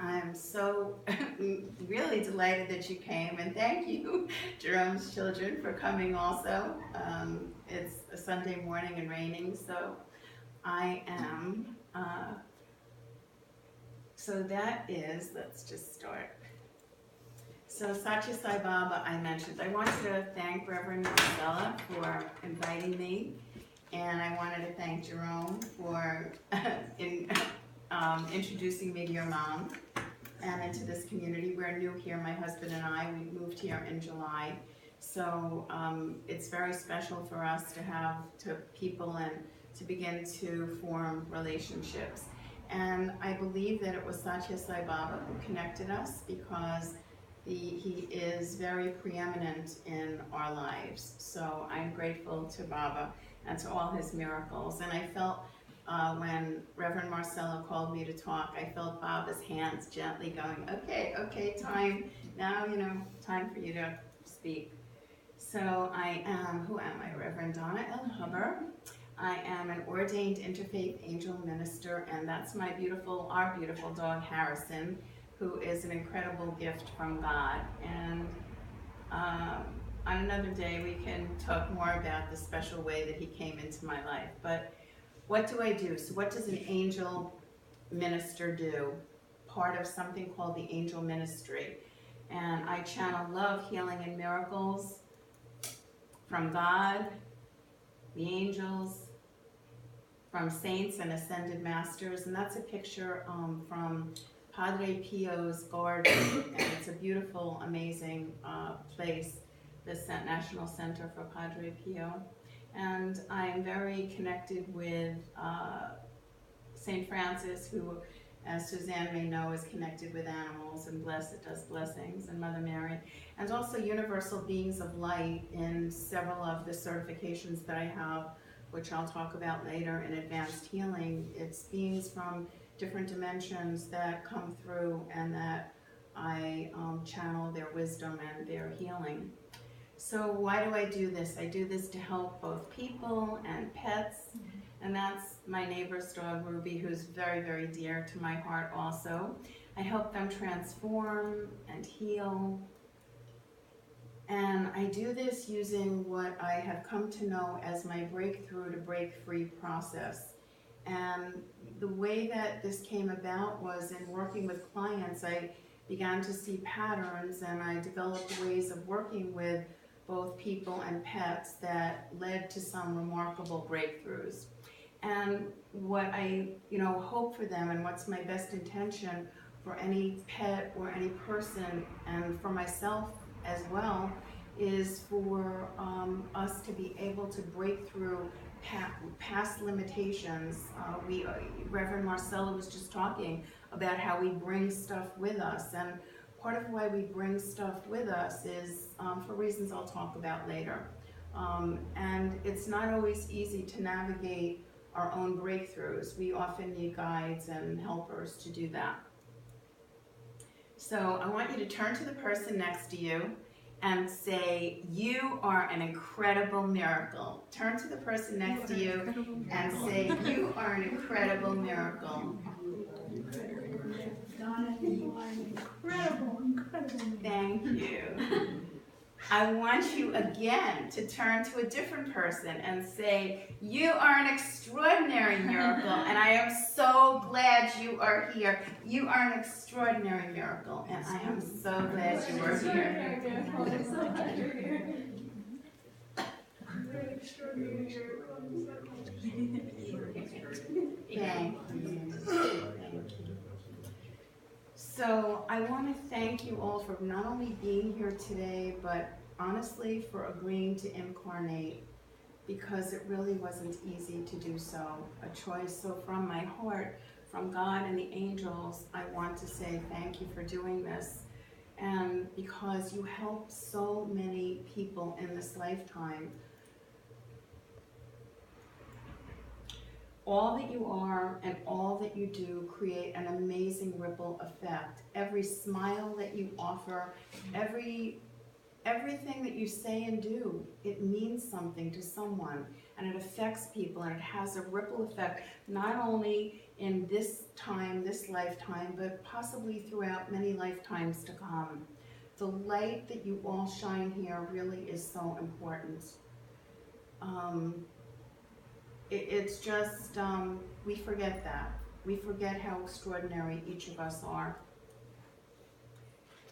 I'm so really delighted that you came, and thank you, Jerome's children, for coming also. It's a Sunday morning and raining, so I am, so that is, let's just start. So Satya Sai Baba, I mentioned. I wanted to thank Reverend Marcella for inviting me, and I wanted to thank Jerome for introducing me to your mom and into this community. We're new here, my husband and I. We moved here in July. So it's very special for us to have people and to begin to form relationships. And I believe that it was Satya Sai Baba who connected us because he is very preeminent in our lives. So I'm grateful to Baba and to all his miracles. And I felt when Reverend Marcella called me to talk, I felt Baba's hands gently going, okay, time, now, time for you to speak. So who am I? Reverend Donna El Haber. I am an ordained interfaith angel minister, and that's our beautiful dog, Harrison, who is an incredible gift from God. And on another day, we can talk more about the special way that he came into my life. But what do I do? So what does an angel minister do? Part of something called the angel ministry. And I channel love, healing, and miracles from God, the angels, from saints and ascended masters. And that's a picture from Padre Pio's garden. And it's a beautiful, amazing place, the National Center for Padre Pio. And I am very connected with St. Francis, who, as Suzanne may know, is connected with animals and does blessings, and Mother Mary, and also universal beings of light in several of the certifications that I have, which I'll talk about later in advanced healing. It's beings from different dimensions that come through and that I channel their wisdom and their healing. So why do I do this? I do this to help both people and pets, and that's my neighbor's dog, Ruby, who's very, very dear to my heart also. I help them transform and heal, and I do this using what I have come to know as my breakthrough to break free process. And the way that this came about was in working with clients. I began to see patterns, and I developed ways of working with both people and pets that led to some remarkable breakthroughs. And what I hope for them, and what's my best intention for any pet or any person, and for myself as well, is for us to be able to break through past limitations. Reverend Marcella was just talking about how we bring stuff with us, and part of why we bring stuff with us is for reasons I'll talk about later. And it's not always easy to navigate our own breakthroughs. We often need guides and helpers to do that. So I want you to turn to the person next to you and say, you are an incredible miracle. Turn to the person next to you and say, you are an incredible miracle. Donna, you are an incredible miracle. Thank you. I want you again to turn to a different person and say, you are an extraordinary miracle, and I am so glad you are here. You are an extraordinary miracle, and I am so glad you are here. Thank you. So I want to thank you all for not only being here today, but honestly for agreeing to incarnate, because it really wasn't easy to do so, a choice. So from my heart, from God and the angels, I want to say thank you for doing this. And because you help so many people in this lifetime. All that you are and all that you do create an amazing ripple effect. Every smile that you offer, everything that you say and do, it means something to someone, and it affects people, and it has a ripple effect, not only in this time, this lifetime, but possibly throughout many lifetimes to come. The light that you all shine here really is so important. It's just, we forget that. We forget how extraordinary each of us are.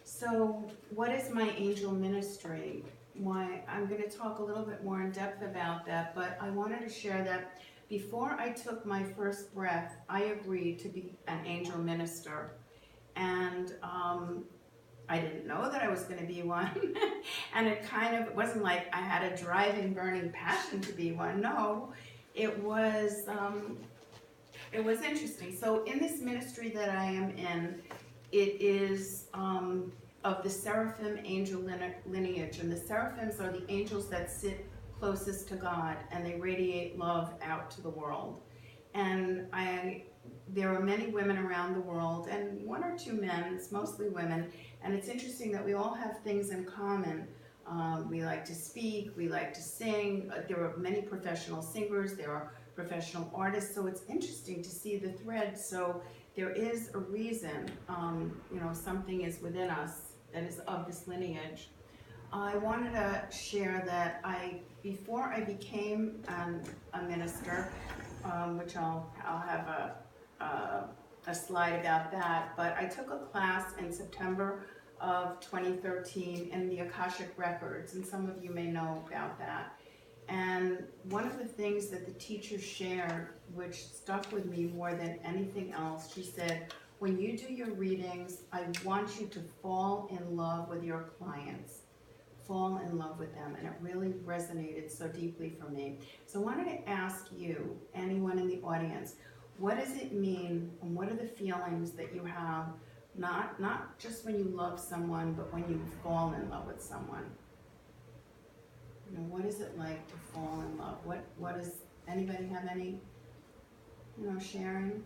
So what is my angel ministry? Why, I'm going to talk a little bit more in depth about that, but I wanted to share that before I took my first breath, I agreed to be an angel minister. And I didn't know that I was going to be one. And it wasn't like I had a driving, burning passion to be one. No, it was interesting. So in this ministry that I am in, it is of the seraphim angel lineage, and the seraphims are the angels that sit closest to God, and they radiate love out to the world. And there are many women around the world, and one or two men, it's mostly women, and it's interesting that we all have things in common. We like to speak, we like to sing, there are many professional singers, there are professional artists, so it's interesting to see the thread. So there is a reason, something is within us that is of this lineage. I wanted to share that before I became a minister, which I'll have a slide about that, but I took a class in September of 2013 in the Akashic Records, and some of you may know about that. And one of the things that the teacher shared, which stuck with me more than anything else, she said, when you do your readings, I want you to fall in love with your clients. Fall in love with them, and it really resonated so deeply for me. So I wanted to ask you, anyone in the audience, what does it mean, and what are the feelings that you have, not just when you love someone, but when you fall in love with someone? What is it like to fall in love? What is, anybody have any, sharing?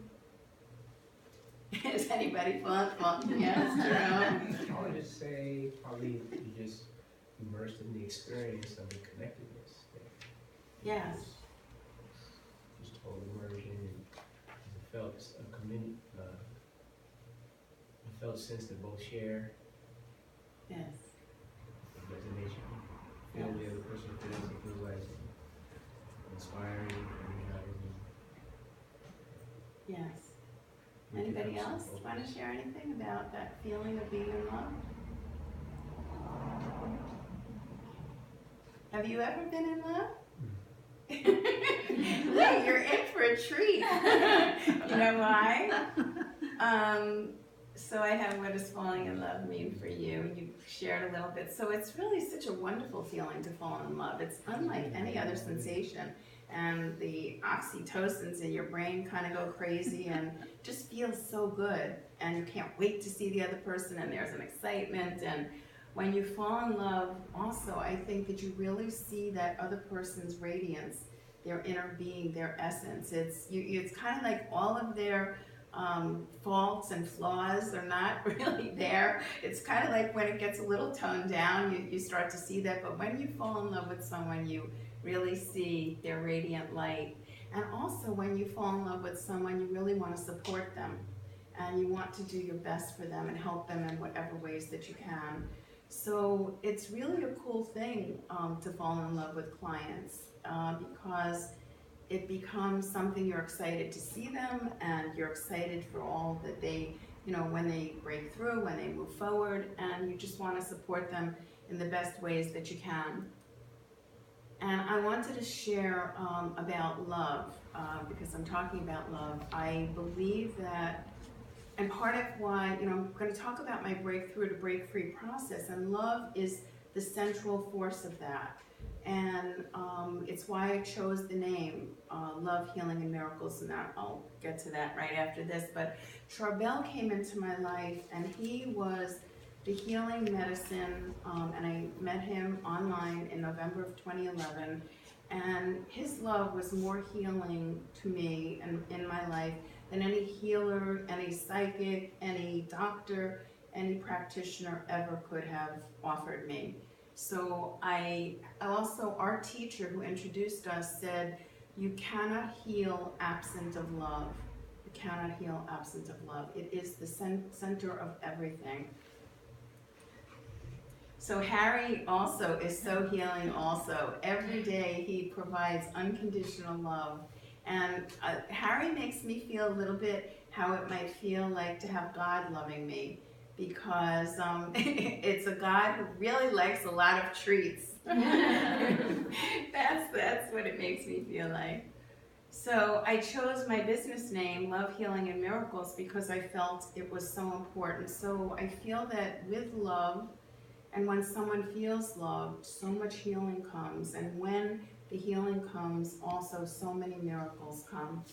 Is anybody falling? Yes, Jerome? I would just say probably you just immersed in the experience of the connectedness. Yes. Just total immersion, and it felt a community, a felt sense that both share. Yes. Resonation. Feel the other person feels, it feels like inspiring, energizing. Yes. Anybody else want to share anything about that feeling of being in love? Have you ever been in love? Lee, you're in for a treat. You know why? So I have what does falling in love mean for you? You shared a little bit. So it's really such a wonderful feeling to fall in love. It's unlike any other sensation. And the oxytocins in your brain kind of go crazy and just feels so good. And you can't wait to see the other person, and there's an excitement. And when you fall in love, also, I think that you really see that other person's radiance, their inner being, their essence. It's kind of like all of their faults and flaws are not really there. It's kind of like when it gets a little toned down, you start to see that. But when you fall in love with someone, you really see their radiant light. And also when you fall in love with someone, you really want to support them. And you want to do your best for them and help them in whatever ways that you can. So it's really a cool thing to fall in love with clients because it becomes something you're excited to see them, and you're excited for all that they, when they break through, when they move forward, and you just want to support them in the best ways that you can. And I wanted to share about love because I'm talking about love. I believe that, and part of why, I'm going to talk about my breakthrough to break free process, and love is the central force of that. And it's why I chose the name, Love, Healing, and Miracles, and I'll get to that right after this. But Charbel came into my life, and he was the healing medicine, and I met him online in November of 2011, and his love was more healing to me and in my life than any healer, any psychic, any doctor, any practitioner ever could have offered me. So our teacher who introduced us said, you cannot heal absent of love. You cannot heal absence of love. It is the center of everything. So Harry also is so healing also. Every day he provides unconditional love. And Harry makes me feel a little bit how it might feel like to have God loving me, because it's a God who really likes a lot of treats. That's what it makes me feel like. So I chose my business name, Love, Healing, and Miracles, because I felt it was so important. So I feel that with love, and when someone feels loved, so much healing comes. And when the healing comes, also so many miracles come.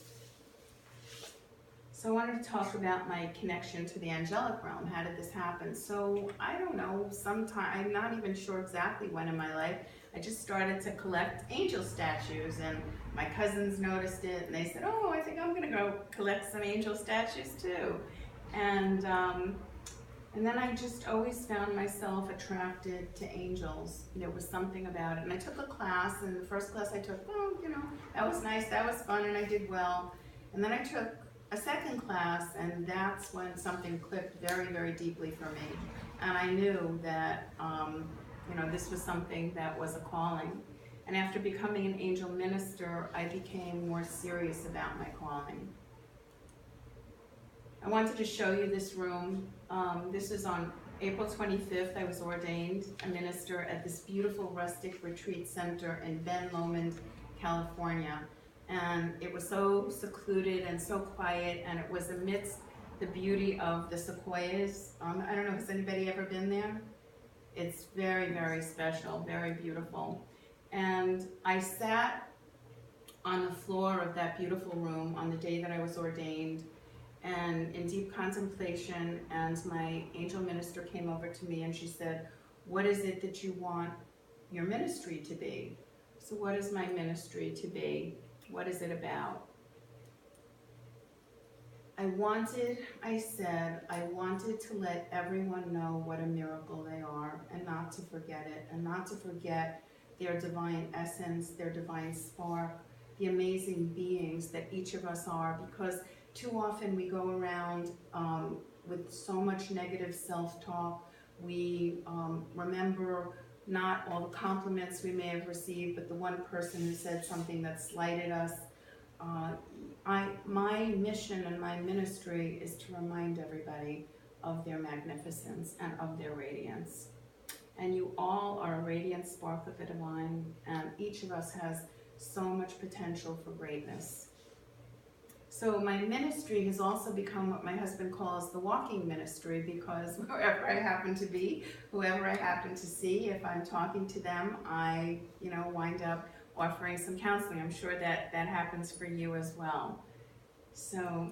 So I wanted to talk about my connection to the angelic realm. How did this happen? So I don't know, sometime, I'm not even sure exactly when in my life, I just started to collect angel statues, and my cousins noticed it, and they said, oh, I think I'm gonna go collect some angel statues too. And then I just always found myself attracted to angels. There was something about it. And I took a class, and the first class I took, oh, you know, that was nice, that was fun, and I did well. And then I took a second class, and that's when something clicked very, very deeply for me. And I knew that, you know, this was something that was a calling. And after becoming an angel minister, I became more serious about my calling. I wanted to show you this room. This is on April 25th. I was ordained a minister at this beautiful rustic retreat center in Ben Lomond, California. And it was so secluded and so quiet, and it was amidst the beauty of the sequoias. I don't know, has anybody ever been there? It's very, very special, very beautiful. And I sat on the floor of that beautiful room on the day that I was ordained, and in deep contemplation, and my angel minister came over to me and she said, what is it that you want your ministry to be? So what is my ministry to be? What is it about? I said, I wanted to let everyone know what a miracle they are, and not to forget it, and not to forget their divine essence, their divine spark, the amazing beings that each of us are, because too often we go around with so much negative self-talk. We remember not all the compliments we may have received, but the one person who said something that slighted us. My mission and my ministry is to remind everybody of their magnificence and of their radiance. And you all are a radiant spark of the divine, and each of us has so much potential for greatness. So my ministry has also become what my husband calls the walking ministry, because wherever I happen to be, whoever I happen to see, if I'm talking to them, I, you know, wind up offering some counseling. I'm sure that happens for you as well. So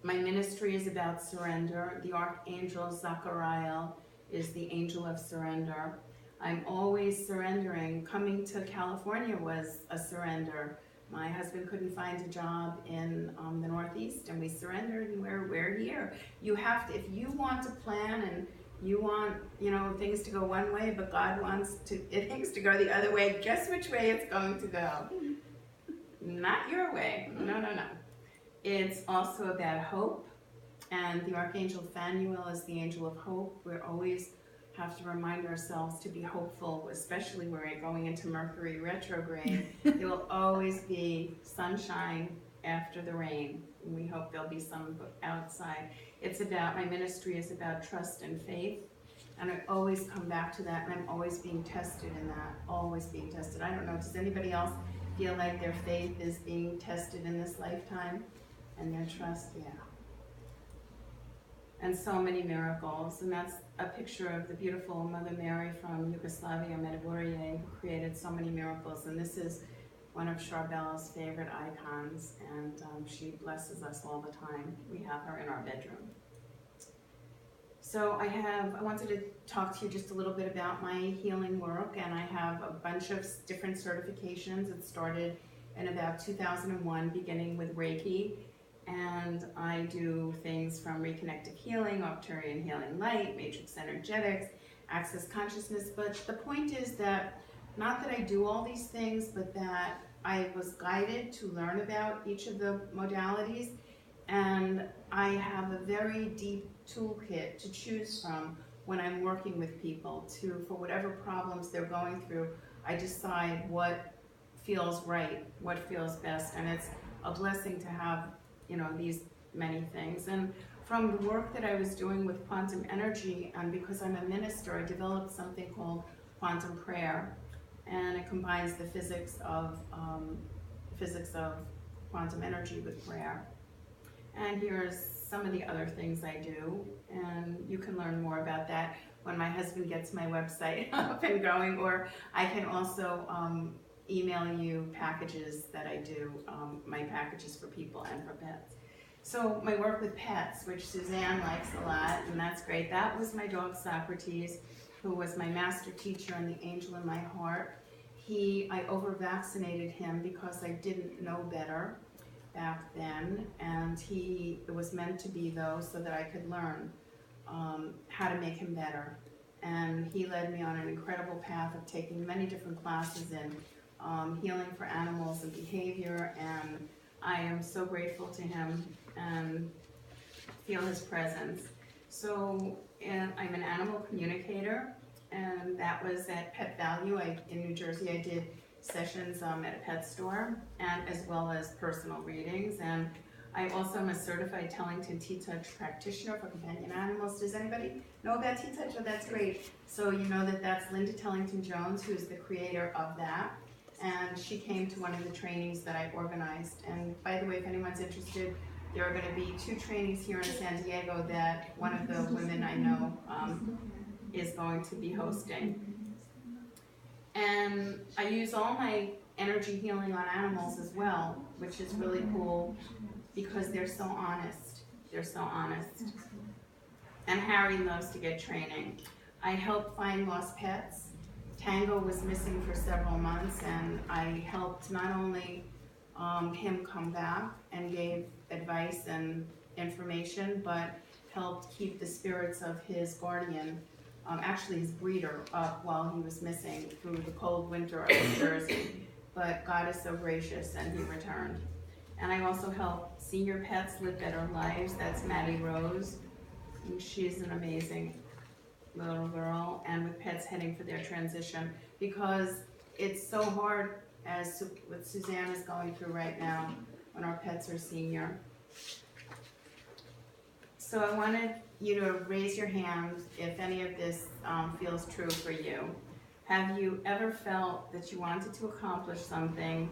my ministry is about surrender. The Archangel Zachariah is the angel of surrender. I'm always surrendering. Coming to California was a surrender. My husband couldn't find a job in the Northeast, and we surrendered, and we're here. You have to, if you want to plan and you want, you know, things to go one way, but God wants things to go the other way, guess which way it's going to go? Not your way. No, no, no. It's also about hope, and the Archangel Phanuel is the angel of hope. We always have to remind ourselves to be hopeful, especially when we're going into Mercury retrograde. There will always be sunshine after the rain. We hope there'll be some outside. It's about, my ministry is about trust and faith, and I always come back to that, and I'm always being tested in that, always being tested. I don't know, does anybody else feel like their faith is being tested in this lifetime? And their trust, yeah. And so many miracles, and that's a picture of the beautiful Mother Mary from Yugoslavia, Medjugorje, who created so many miracles. And this is one of Charbella's favorite icons, and she blesses us all the time. We have her in our bedroom. So I wanted to talk to you just a little bit about my healing work, and I have a bunch of different certifications. It started in about 2001, beginning with Reiki. And I do things from reconnective healing, Arcturian healing light, matrix energetics, access consciousness. But the point is that, not that I do all these things, but that I was guided to learn about each of the modalities. And I have a very deep toolkit to choose from when I'm working with people for whatever problems they're going through, I decide what feels right, what feels best, and it's a blessing to have, these many things. And from the work that I was doing with quantum energy, and because I'm a minister, I developed something called quantum prayer, and it combines the physics of quantum energy with prayer. And here's some of the other things I do, and you can learn more about that when my husband gets my website up and going, or I can also email you packages that I do, my packages for people and for pets. So my work with pets, which Suzanne likes a lot, and that's great. That was my dog Socrates, who was my master teacher and the angel in my heart. I over-vaccinated him because I didn't know better back then, and it was meant to be though, so that I could learn how to make him better. And he led me on an incredible path of taking many different classes in healing for animals and behavior, and I am so grateful to him and feel his presence. So I'm an animal communicator, and that was at Pet Value in New Jersey. I did sessions at a pet store, and as well as personal readings. And I also am a certified Tellington T-Touch practitioner for companion animals. Does anybody know about T-Touch? Oh, that's great. So you know that's Linda Tellington-Jones, who's the creator of that. And she came to one of the trainings that I organized. And by the way, if anyone's interested, there are going to be 2 trainings here in San Diego that one of the women I know is going to be hosting. And I use all my energy healing on animals as well, which is really cool because they're so honest. They're so honest. And Harry loves to get training. I help find lost pets. Tango was missing for several months, and I helped not only him come back and gave advice and information, but helped keep the spirits of his guardian, actually his breeder, up while he was missing through the cold winter of New Jersey. But God is so gracious, and he returned. And I also help senior pets live better lives. That's Maddie Rose. And she's an amazing little girl, and with pets heading for their transition, because it's so hard as what Suzanne is going through right now when our pets are senior. So I wanted you to raise your hand if any of this feels true for you. Have you ever felt that you wanted to accomplish something,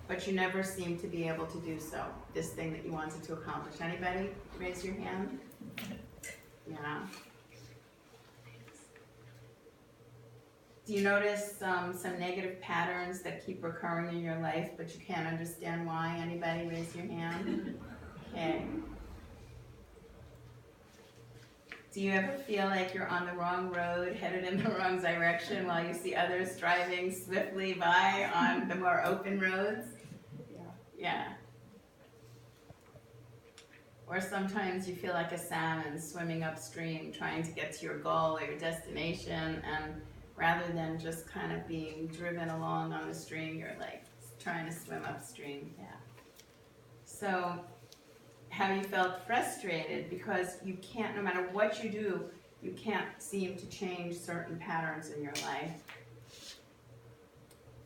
but you never seemed to be able to do so? This thing that you wanted to accomplish. Anybody raise your hand? Yeah. Do you notice some negative patterns that keep recurring in your life, but you can't understand why? Anybody raise your hand? Okay. Do you ever feel like you're on the wrong road, headed in the wrong direction, while you see others driving swiftly by on the more open roads? Yeah. Or sometimes you feel like a salmon swimming upstream, trying to get to your goal or your destination, and rather than just kind of being driven along on the stream, you're like trying to swim upstream. Yeah. So, have you felt frustrated because you can't, no matter what you do, you can't seem to change certain patterns in your life,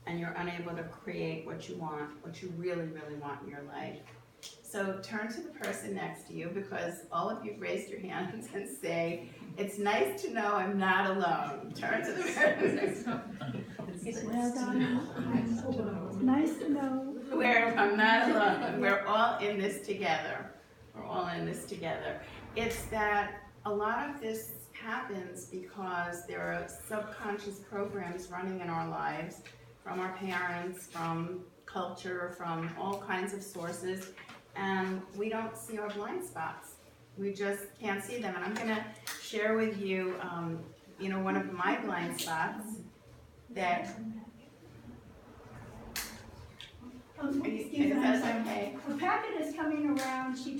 and you're unable to create what you want, what you really, really want in your life? So turn to the person next to you, because all of you raised your hands, and say, "It's nice to know I'm not alone." Turn to the person next to you. Well, Donna, it's nice to know. I'm not alone. We're all in this together. We're all in this together. It's that a lot of this happens because there are subconscious programs running in our lives, from our parents, from culture, from all kinds of sources, and we don't see our blind spots. We just can't see them. And I'm going to share with you, one of my blind spots that. Excuse me, Is that okay? a packet is coming around. She